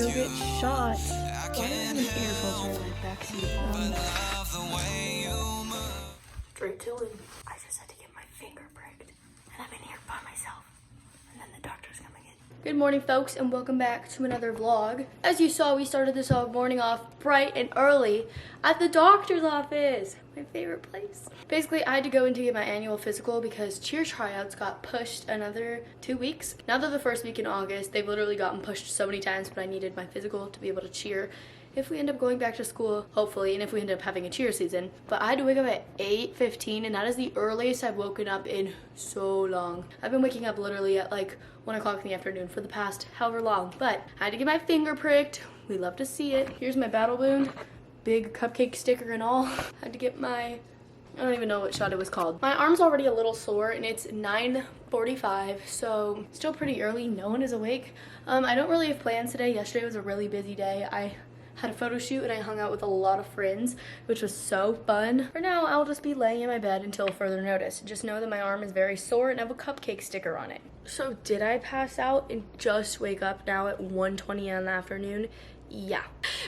go get shot. Why do I have an air filter in my backseat? Straight to it. I just had to get my finger pricked, and I'm in here by myself. And then the doctor's coming in. Good morning, folks, and welcome back to another vlog. As you saw, we started this morning off bright and early at the doctor's office. My favorite place. Basically, I had to go in to get my annual physical because cheer tryouts got pushed another 2 weeks. Now that the first week in August, they've literally gotten pushed so many times, but I needed my physical to be able to cheer if we end up going back to school, hopefully, and if we end up having a cheer season. But I had to wake up at 8:15, and that is the earliest I've woken up in so long. I've been waking up literally at like 1 o'clock in the afternoon for the past however long, but I had to get my finger pricked. We love to see it. Here's my battle wound. Big cupcake sticker and all. Had to get my, I don't even know what shot it was called. My arm's already a little sore and it's 9:45, so still pretty early. No one is awake. I don't really have plans today. Yesterday was a really busy day. I had a photo shoot and I hung out with a lot of friends, which was so fun. For now, I'll just be laying in my bed until further notice. Just know that my arm is very sore and I have a cupcake sticker on it. So did I pass out and just wake up now at 1:20 in the afternoon? Yeah.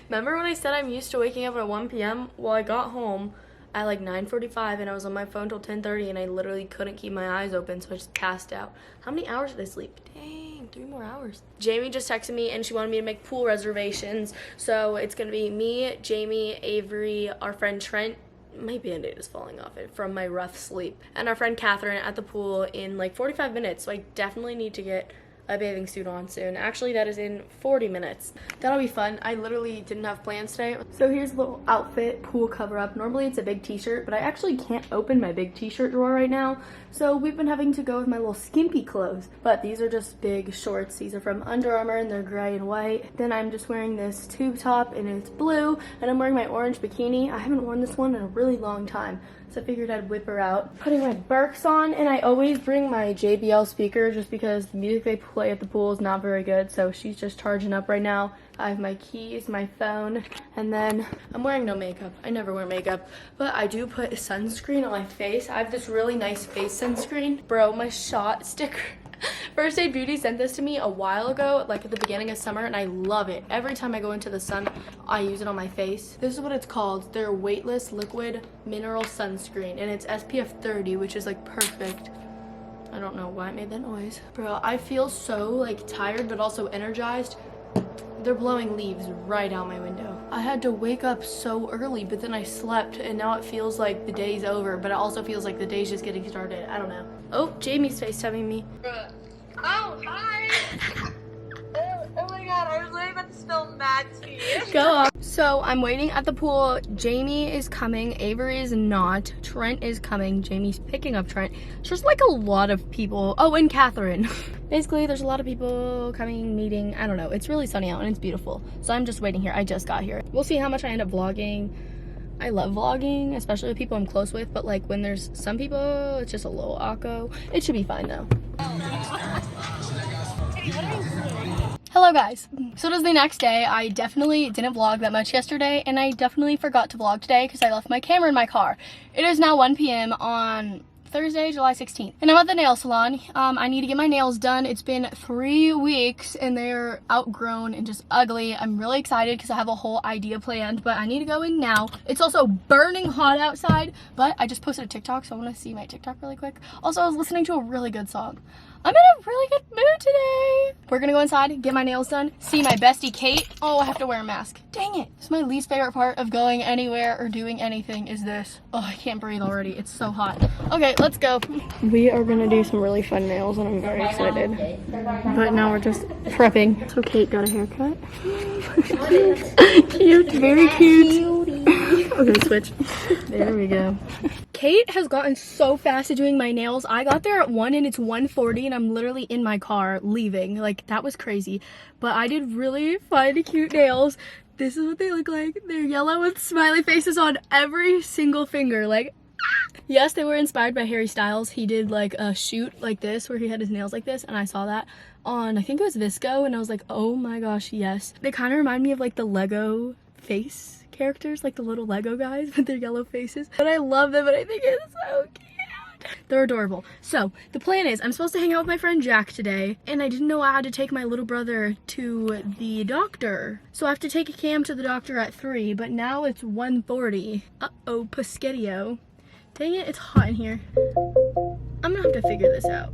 Remember when I said I'm used to waking up at 1 p.m.? Well, I got home at like 9:45 and I was on my phone till 10:30 and I literally couldn't keep my eyes open, so I just passed out. How many hours did I sleep? Dang, 3 more hours. Jamie just texted me and she wanted me to make pool reservations. So it's gonna be me, Jamie, Avery, our friend Trent. My band-aid is falling off it from my rough sleep. And our friend Catherine at the pool in like 45 minutes. So I definitely need to get a bathing suit on soon. Actually, that is in 40 minutes. That'll be fun. I literally didn't have plans today. So here's a little outfit, pool cover up. Normally it's a big t-shirt, but I actually can't open my big t-shirt drawer right now. So we've been having to go with my little skimpy clothes. But these are just big shorts. These are from Under Armour and they're gray and white. Then I'm just wearing this tube top and it's blue. And I'm wearing my orange bikini. I haven't worn this one in a really long time, so I figured I'd whip her out. Putting my Birks on, and I always bring my JBL speaker just because the music they play at the pool is not very good, so she's just charging up right now. I have my keys, my phone, and then I'm wearing no makeup. I never wear makeup, but I do put sunscreen on my face. I have this really nice face sunscreen. Bro, my shot sticker. First Aid Beauty sent this to me a while ago, like at the beginning of summer, and I love it. Every time I go into the sun, I use it on my face. This is what it's called. Their weightless liquid mineral sunscreen, and it's SPF 30, which is like perfect. I don't know why it made that noise. Bro, I feel so like tired, but also energized. They're blowing leaves right out my window. I had to wake up so early, but then I slept, and now it feels like the day's over, but it also feels like the day's just getting started. I don't know. Oh, Jamie's FaceTiming me. Oh, hi! Oh my god, I was literally about to spill mad tea. Go on. So I'm waiting at the pool. Jamie is coming. Avery is not. Trent is coming. Jamie's picking up Trent. It's just like a lot of people. Oh, and Catherine. Basically, there's a lot of people coming, meeting. I don't know. It's really sunny out and it's beautiful. So I'm just waiting here. I just got here. We'll see how much I end up vlogging. I love vlogging, especially with people I'm close with, but like when there's some people, it's just a little awkward. It should be fine though. Hello guys. So it was the next day. I definitely didn't vlog that much yesterday, and I definitely forgot to vlog today because I left my camera in my car. It is now 1 p.m. on Thursday, July 16th. And I'm at the nail salon. I need to get my nails done. It's been 3 weeks and they're outgrown and just ugly. I'm really excited because I have a whole idea planned, but I need to go in now. It's also burning hot outside, but I just posted a TikTok, so I want to see my TikTok really quick. Also, I was listening to a really good song. I'm in a really good mood today. We're gonna go inside, get my nails done, see my bestie Kate. Oh, I have to wear a mask. Dang it. It's my least favorite part of going anywhere or doing anything is this. Oh, I can't breathe already. It's so hot. Okay, let's go. We are gonna do some really fun nails and I'm very excited. But now we're just prepping. So Kate got a haircut. Cute, very cute. Okay, switch. There we go. Kate has gotten so fast at doing my nails. I got there at 1 and it's 1:40 and I'm literally in my car leaving. Like, that was crazy. But I did really fun, cute nails. This is what they look like. They're yellow with smiley faces on every single finger. Like, yes, they were inspired by Harry Styles. He did like a shoot like this where he had his nails like this, and I saw that on, I think it was Visco, and I was like, oh my gosh, yes. They kind of remind me of like the Lego face characters, like the little Lego guys with their yellow faces. But I love them and I think it's so cute. They're adorable. So the plan is I'm supposed to hang out with my friend Jack today, and I didn't know I had to take my little brother to the doctor. So I have to take Cam to the doctor at 3, but now it's 1:40. Uh-oh, Poschettio. Dang it, it's hot in here. I'm gonna have to figure this out.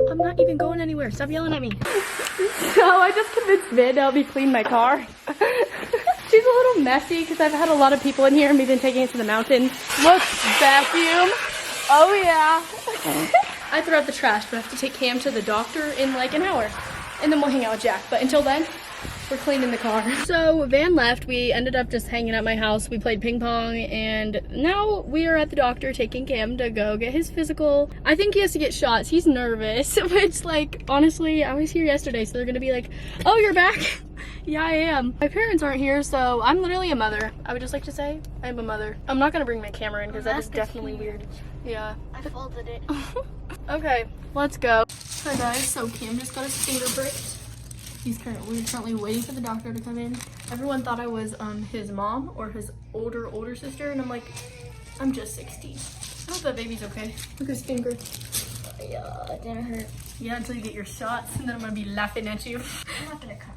I'm not even going anywhere. Stop yelling at me. So I just convinced Vin to help me clean my car. She's a little messy because I've had a lot of people in here and we've been taking it to the mountains. Look, vacuum. Oh yeah. I threw out the trash, but I have to take Cam to the doctor in like an hour. And then we'll hang out with Jack. But until then, we're cleaning the car. So Van left. We ended up just hanging at my house. We played ping pong, and now we are at the doctor taking Cam to go get his physical. I think he has to get shots. He's nervous, which, like, honestly, I was here yesterday, so they're gonna be like, oh, you're back? Yeah, I am. My parents aren't here, so I'm literally a mother. I would just like to say I'm a mother. I'm not gonna bring my camera in because that is definitely weird. Yeah. I folded it. Okay, let's go. Hi guys, so Cam just got his finger pricked. We're currently waiting for the doctor to come in. Everyone thought I was his mom or his older sister, and I'm like, I'm just 16. I hope that baby's okay. Look at his finger. Yeah, it didn't hurt. Yeah, until you get your shots, and then I'm gonna be laughing at you. I'm not gonna cry.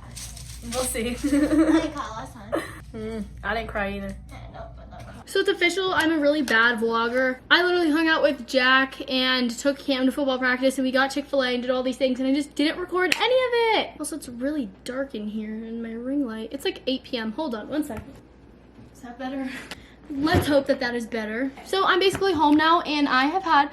We'll see. I didn't cry last time. I didn't cry either. No, but not cry. So it's official, I'm a really bad vlogger. I literally hung out with Jack and took Cam to football practice, and we got Chick-fil-A and did all these things, and I just didn't record any of it. Also, it's really dark in here in my ring light. It's like 8 p.m. Hold on, 1 second. Is that better? Let's hope that that is better. So I'm basically home now, and I have had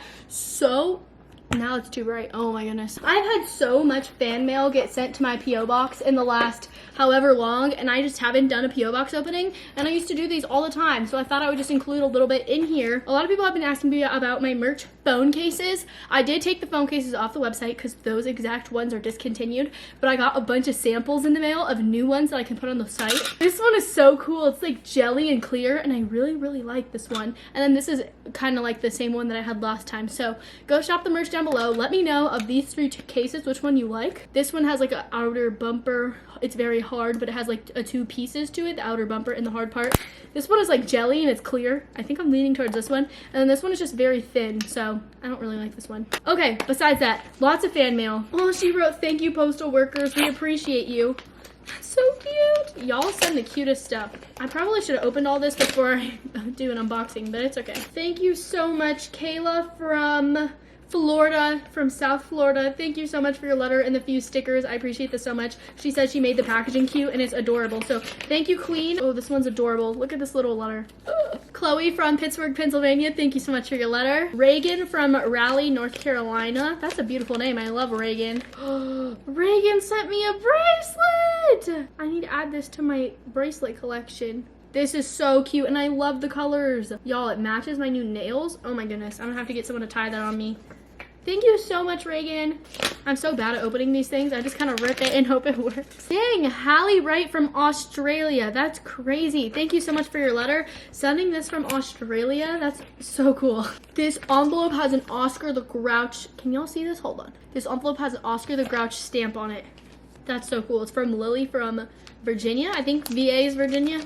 now it's too bright. Oh my goodness. I've had so much fan mail get sent to my P.O. box in the last however long, and I just haven't done a P.O. box opening, and I used to do these all the time, so I thought I would just include a little bit in here. A lot of people have been asking me about my merch phone cases. I did take the phone cases off the website because those exact ones are discontinued, but I got a bunch of samples in the mail of new ones that I can put on the site. This one is so cool. It's like jelly and clear, and I really like this one. And then this is kind of like the same one that I had last time. So go shop the merch down below. Let me know of these 3 cases which one you like. This one has like an outer bumper. It's very hard, but it has like 2 pieces to it, the outer bumper and the hard part. This one is like jelly and it's clear. I think I'm leaning towards this one. And then this one is just very thin, so I don't really like this one. Okay, besides that, lots of fan mail. Oh, she wrote, thank you, postal workers. We appreciate you. That's so cute. Y'all send the cutest stuff. I probably should have opened all this before I do an unboxing, but it's okay. Thank you so much, Kayla from Florida, from South Florida. Thank you so much for your letter and the few stickers. I appreciate this so much. She said she made the packaging cute and it's adorable. So thank you, Queen. Oh, this one's adorable. Look at this little letter. Chloe from Pittsburgh, Pennsylvania. Thank you so much for your letter. Reagan from Raleigh, North Carolina. That's a beautiful name. I love Reagan. Reagan sent me a bracelet. I need to add this to my bracelet collection. This is so cute, and I love the colors. Y'all, it matches my new nails. Oh my goodness, I'm gonna have to get someone to tie that on me. Thank you so much, Reagan. I'm so bad at opening these things. I just kind of rip it and hope it works. Dang, Hallie Wright from Australia. That's crazy. Thank you so much for your letter. Sending this from Australia, that's so cool. This envelope has an Oscar the Grouch. Can y'all see this? Hold on. This envelope has an Oscar the Grouch stamp on it. That's so cool. It's from Lily from Virginia. I think VA is Virginia.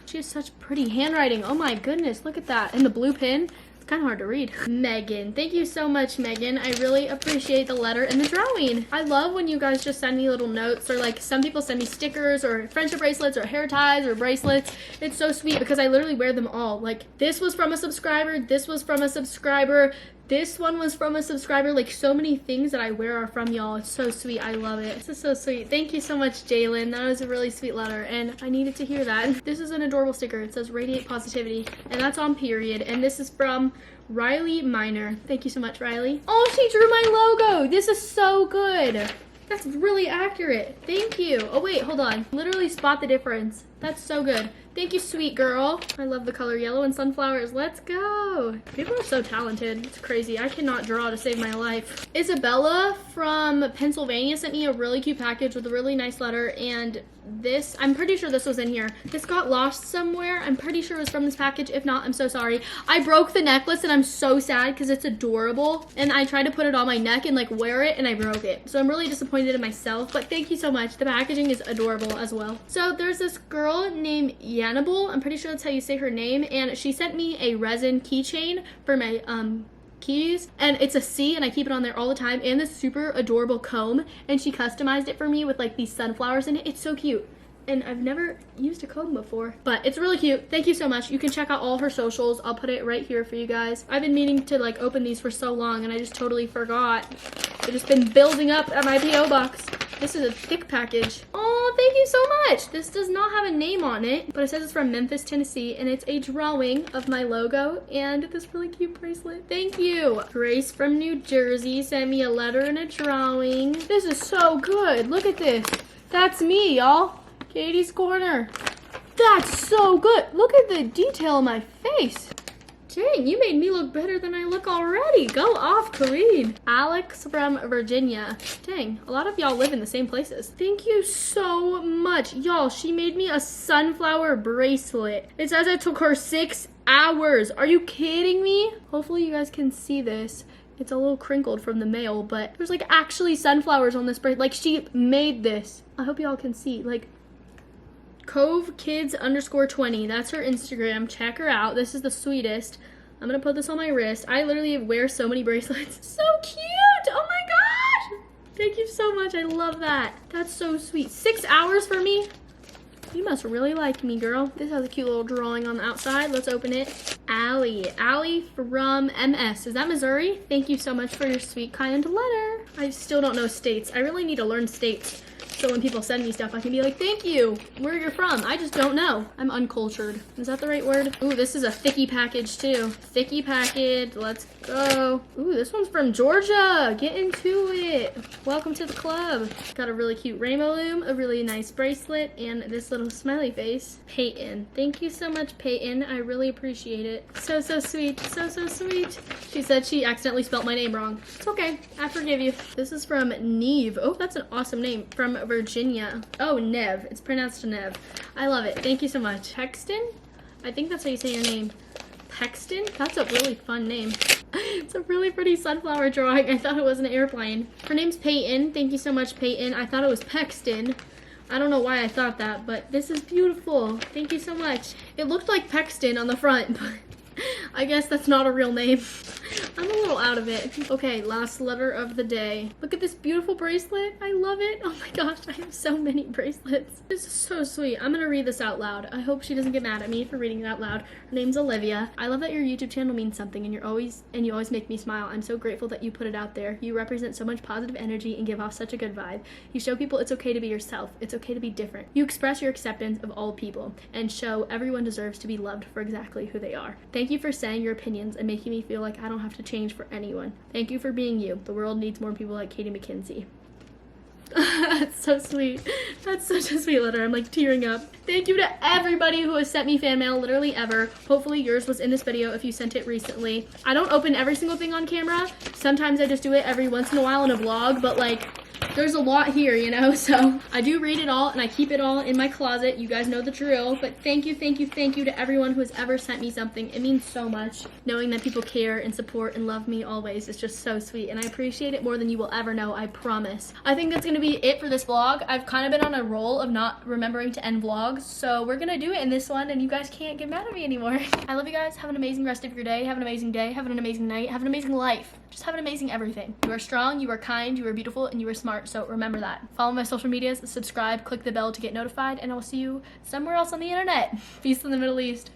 She has such pretty handwriting. Oh my goodness, look at that. And the blue pen. Kind of hard to read. Megan, thank you so much, Megan. I really appreciate the letter and the drawing. I love when you guys just send me little notes, or like some people send me stickers or friendship bracelets or hair ties or bracelets. It's so sweet because I literally wear them all. Like this was from a subscriber, this was from a subscriber, this one was from a subscriber. Like so many things that I wear are from y'all. It's so sweet. I love it. This is so sweet. Thank you so much, Jalen. That was a really sweet letter and I needed to hear that. This is an adorable sticker. It says radiate positivity and that's on period. And this is from Riley Minor. Thank you so much, Riley. Oh, she drew my logo. This is so good. That's really accurate. Thank you. Oh wait, hold on. Literally spot the difference. That's so good. Thank you, sweet girl. I love the color yellow and sunflowers. Let's go. People are so talented. It's crazy. I cannot draw to save my life. Isabella from Pennsylvania sent me a really cute package with a really nice letter, and this, I'm pretty sure this was in here. This got lost somewhere. I'm pretty sure it was from this package. If not, I'm so sorry. I broke the necklace and I'm so sad because it's adorable. And I tried to put it on my neck and like wear it and I broke it. So I'm really disappointed in myself, but thank you so much. The packaging is adorable as well. So there's this girl named Hannibal. I'm pretty sure that's how you say her name. And she sent me a resin keychain for my keys, and it's a C, and I keep it on there all the time, and this super adorable comb, and she customized it for me with like these sunflowers in it. It's so cute. And I've never used a comb before, but it's really cute. Thank you so much. You can check out all her socials. I'll put it right here for you guys. I've been meaning to like open these for so long, and I just totally forgot. They've just been building up at my P.O. box. This is a thick package. Oh, thank you so much. This does not have a name on it, but it says it's from Memphis, Tennessee, and it's a drawing of my logo and this really cute bracelet. Thank you. Grace from New Jersey sent me a letter and a drawing. This is so good. Look at this. That's me, y'all. Katie's Corner. That's so good. Look at the detail on my face. Dang, you made me look better than I look already. Go off, Queen. Alex from Virginia. Dang, a lot of y'all live in the same places. Thank you so much. Y'all, she made me a sunflower bracelet. It says it took her 6 hours. Are you kidding me? Hopefully you guys can see this. It's a little crinkled from the mail, but there's like actually sunflowers on this bracelet. Like she made this. I hope y'all can see. Like CoveKids_20. That's her Instagram. Check her out. This is the sweetest. I'm gonna put this on my wrist. I literally wear so many bracelets. So cute! Oh my gosh! Thank you so much. I love that. That's so sweet. 6 hours for me? You must really like me, girl. This has a cute little drawing on the outside. Let's open it. Allie. Allie from MS. Is that Missouri? Thank you so much for your sweet, kind letter. I still don't know states. I really need to learn states. So when people send me stuff, I can be like, thank you, where you're from. I just don't know. I'm uncultured. Is that the right word? Ooh, this is a thicky package too. Thicky package, let's go. Ooh, this one's from Georgia. Get into it. Welcome to the club. Got a really cute rainbow loom, a really nice bracelet, and this little smiley face. Peyton. Thank you so much, Peyton. I really appreciate it. So, so sweet. So, so sweet. She said she accidentally spelt my name wrong. It's okay. I forgive you. This is from Neve. Oh, that's an awesome name. From Virginia. Oh, Nev. It's pronounced Nev. I love it. Thank you so much. Pexton? I think that's how you say your name. Pexton? That's a really fun name. It's a really pretty sunflower drawing. I thought it was an airplane. Her name's Peyton. Thank you so much, Peyton. I thought it was Pexton. I don't know why I thought that, but this is beautiful. Thank you so much. It looked like Pexton on the front, but I guess that's not a real name. I'm a little out of it. Okay, last letter of the day. Look at this beautiful bracelet. I love it. Oh my gosh, I have so many bracelets. This is so sweet. I'm gonna read this out loud. I hope she doesn't get mad at me for reading it out loud. Her name's Olivia. I love that your YouTube channel means something and you always make me smile. I'm so grateful that you put it out there. You represent so much positive energy and give off such a good vibe. You show people it's okay to be yourself. It's okay to be different. You express your acceptance of all people and show everyone deserves to be loved for exactly who they are. Thank you for saying your opinions and making me feel like I don't have to change for anyone. Thank you for being you. The world needs more people like Caiti Mackenzie. That's so sweet. That's such a sweet letter. I'm like tearing up. Thank you to everybody who has sent me fan mail, literally ever. Hopefully yours was in this video if you sent it recently. I don't open every single thing on camera. Sometimes I just do it every once in a while in a vlog, but like there's a lot here, you know, so I do read it all and I keep it all in my closet. You guys know the drill, but thank you to everyone who has ever sent me something. It means so much. Knowing that people care and support and love me always is just so sweet, and I appreciate it more than you will ever know, I promise. I think that's gonna be it for this vlog. I've kind of been on a roll of not remembering to end vlogs, so we're gonna do it in this one and you guys can't get mad at me anymore. I love you guys. Have an amazing rest of your day. Have an amazing day. Have an amazing night. Have an amazing life. Just have an amazing everything. You are strong, you are kind, you are beautiful, and you are smart, so remember that. Follow my social medias, subscribe, click the bell to get notified, and I will see you somewhere else on the internet. Peace in the Middle East.